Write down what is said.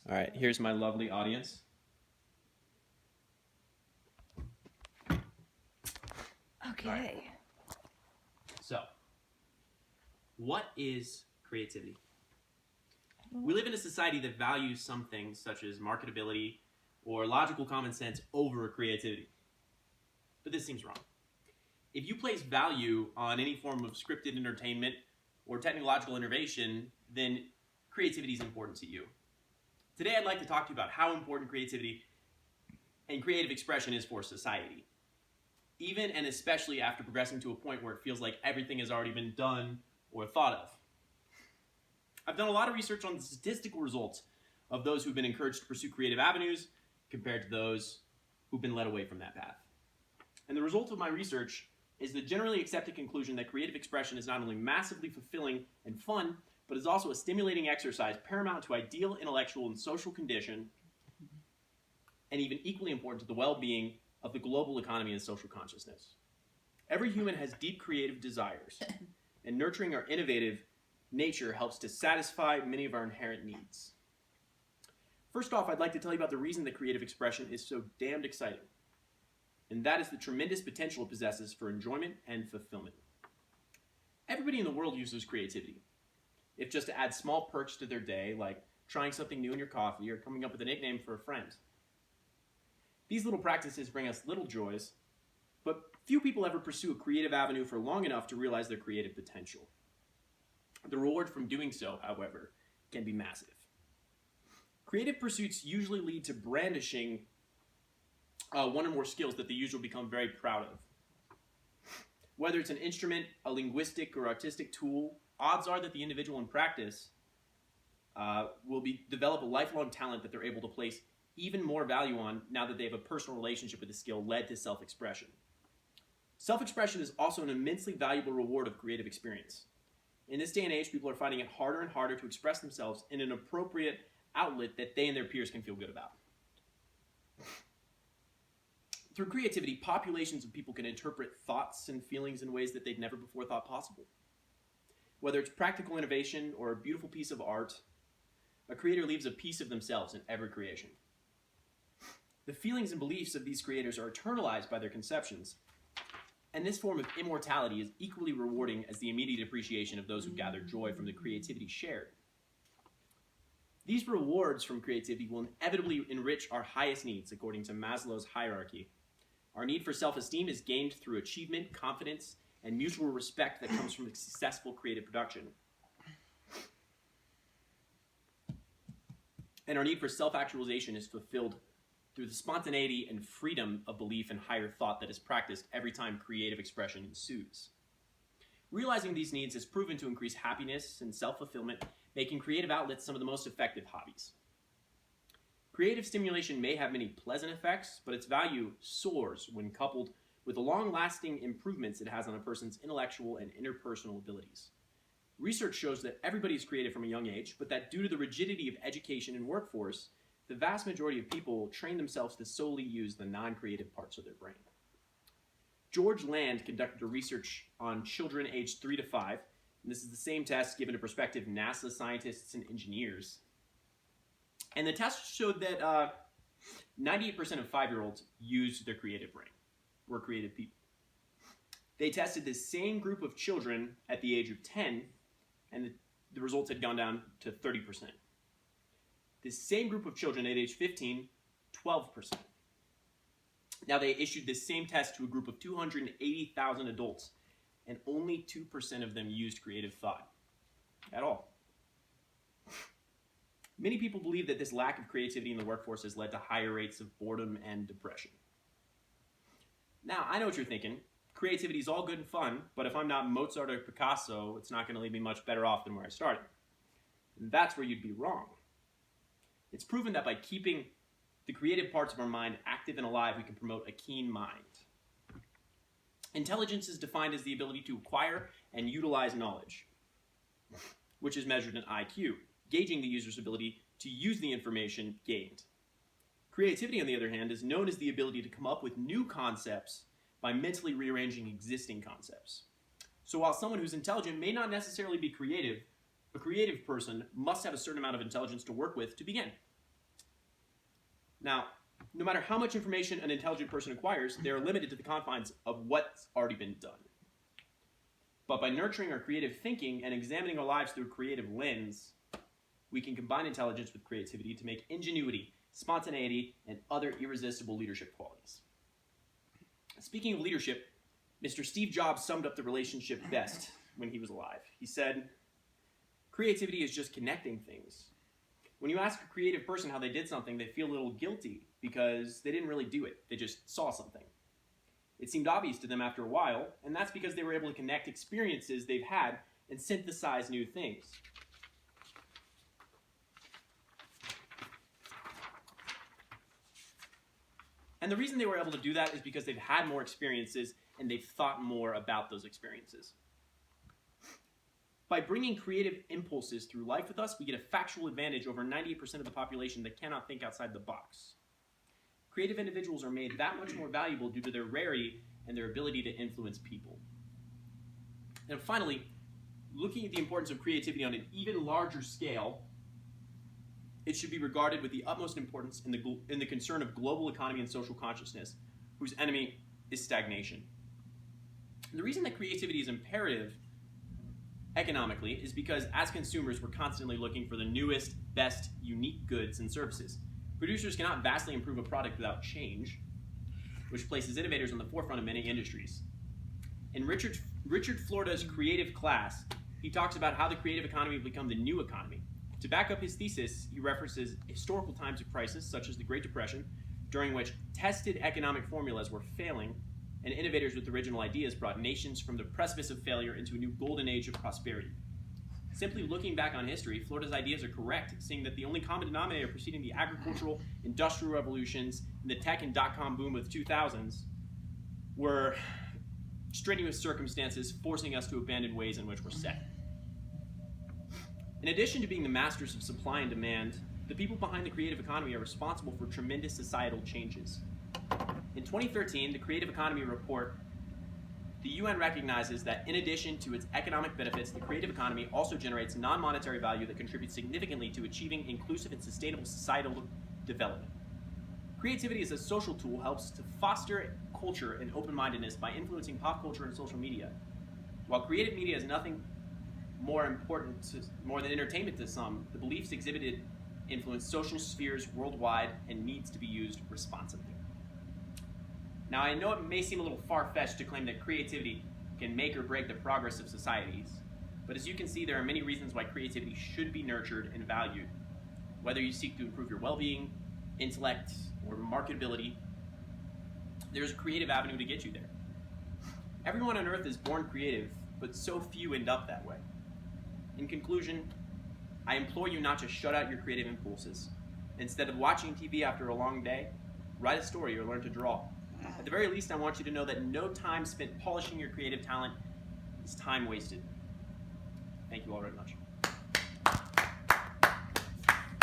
All right, here's my lovely audience. Okay. So, what is creativity? We live in a society that values some things, such as marketability or logical common sense, over creativity. But this seems wrong. If you place value on any form of scripted entertainment or technological innovation, then creativity is important to you. Today, I'd like to talk to you about how important creativity and creative expression is for society, even and especially after progressing to a point where it feels like everything has already been done or thought of. I've done a lot of research on the statistical results of those who've been encouraged to pursue creative avenues compared to those who've been led away from that path. And the result of my research is the generally accepted conclusion that creative expression is not only massively fulfilling and fun, but is also a stimulating exercise paramount to ideal intellectual and social condition, and even equally important to the well-being of the global economy and social consciousness. Every human has deep creative desires, and nurturing our innovative nature helps to satisfy many of our inherent needs. First off, I'd like to tell you about the reason that creative expression is so damned exciting, and that is the tremendous potential it possesses for enjoyment and fulfillment. Everybody in the world uses creativity, if just to add small perks to their day, like trying something new in your coffee or coming up with a nickname for a friend. These little practices bring us little joys, but few people ever pursue a creative avenue for long enough to realize their creative potential. The reward from doing so, however, can be massive. Creative pursuits usually lead to brandishing one or more skills that the user will become very proud of. Whether it's an instrument, a linguistic or artistic tool, odds are that the individual in practice will develop a lifelong talent that they're able to place even more value on now that they have a personal relationship with the skill led to self-expression. Self-expression is also an immensely valuable reward of creative experience. In this day and age, people are finding it harder and harder to express themselves in an appropriate outlet that they and their peers can feel good about. Through creativity, populations of people can interpret thoughts and feelings in ways that they'd never before thought possible. Whether it's practical innovation or a beautiful piece of art, a creator leaves a piece of themselves in every creation. The feelings and beliefs of these creators are internalized by their conceptions, and this form of immortality is equally rewarding as the immediate appreciation of those who gather joy from the creativity shared. These rewards from creativity will inevitably enrich our highest needs, according to Maslow's hierarchy. Our need for self-esteem is gained through achievement, confidence, and mutual respect that comes from successful creative production. And our need for self-actualization is fulfilled through the spontaneity and freedom of belief and higher thought that is practiced every time creative expression ensues. Realizing these needs has proven to increase happiness and self-fulfillment, making creative outlets some of the most effective hobbies. Creative stimulation may have many pleasant effects, but its value soars when coupled with the long-lasting improvements it has on a person's intellectual and interpersonal abilities. Research shows that everybody is creative from a young age, but that due to the rigidity of education and workforce, the vast majority of people train themselves to solely use the non-creative parts of their brain. George Land conducted a research on children aged 3 to 5, and this is the same test given to prospective NASA scientists and engineers. And the test showed that 98% of 5-year-olds used their creative brain, were creative people. They tested the same group of children at the age of 10, and the results had gone down to 30%. This same group of children at age 15, 12%. Now they issued this same test to a group of 280,000 adults, and only 2% of them used creative thought at all. Many people believe that this lack of creativity in the workforce has led to higher rates of boredom and depression. Now, I know what you're thinking. Creativity is all good and fun, but if I'm not Mozart or Picasso, it's not going to leave me much better off than where I started. And that's where you'd be wrong. It's proven that by keeping the creative parts of our mind active and alive, we can promote a keen mind. Intelligence is defined as the ability to acquire and utilize knowledge, which is measured in IQ, gauging the user's ability to use the information gained. Creativity, on the other hand, is known as the ability to come up with new concepts by mentally rearranging existing concepts. So while someone who's intelligent may not necessarily be creative, a creative person must have a certain amount of intelligence to work with to begin. Now, no matter how much information an intelligent person acquires, they are limited to the confines of what's already been done. But by nurturing our creative thinking and examining our lives through a creative lens, we can combine intelligence with creativity to make ingenuity, spontaneity, and other irresistible leadership qualities. Speaking of leadership, Mr. Steve Jobs summed up the relationship best when he was alive. He said, "Creativity is just connecting things. When you ask a creative person how they did something, they feel a little guilty because they didn't really do it. They just saw something. It seemed obvious to them after a while, and that's because they were able to connect experiences they've had and synthesize new things." And the reason they were able to do that is because they've had more experiences and they've thought more about those experiences. By bringing creative impulses through life with us, we get a factual advantage over 98% of the population that cannot think outside the box. Creative individuals are made that much more valuable due to their rarity and their ability to influence people. And finally, looking at the importance of creativity on an even larger scale, it should be regarded with the utmost importance in the concern of global economy and social consciousness, whose enemy is stagnation. And the reason that creativity is imperative economically is because as consumers, we're constantly looking for the newest, best, unique goods and services. Producers cannot vastly improve a product without change, which places innovators on the forefront of many industries. In Richard Florida's Creative Class, he talks about how the creative economy will become the new economy. To back up his thesis, he references historical times of crisis, such as the Great Depression, during which tested economic formulas were failing, and innovators with original ideas brought nations from the precipice of failure into a new golden age of prosperity. Simply looking back on history, Florida's ideas are correct, seeing that the only common denominator preceding the agricultural, industrial revolutions, and the tech and dot-com boom of the 2000s were strenuous circumstances forcing us to abandon ways in which we're set. In addition to being the masters of supply and demand, the people behind the creative economy are responsible for tremendous societal changes. In 2013, the Creative Economy Report, the UN recognizes that in addition to its economic benefits, the creative economy also generates non-monetary value that contributes significantly to achieving inclusive and sustainable societal development. Creativity as a social tool helps to foster culture and open-mindedness by influencing pop culture and social media. While creative media is nothing more than entertainment to some, the beliefs exhibited influence social spheres worldwide and needs to be used responsibly. Now, I know it may seem a little far-fetched to claim that creativity can make or break the progress of societies, but as you can see, there are many reasons why creativity should be nurtured and valued. Whether you seek to improve your well-being, intellect, or marketability, there's a creative avenue to get you there. Everyone on Earth is born creative, but so few end up that way. In conclusion, I implore you not to shut out your creative impulses. Instead of watching TV after a long day, write a story or learn to draw. At the very least, I want you to know that no time spent polishing your creative talent is time wasted. Thank you all very much.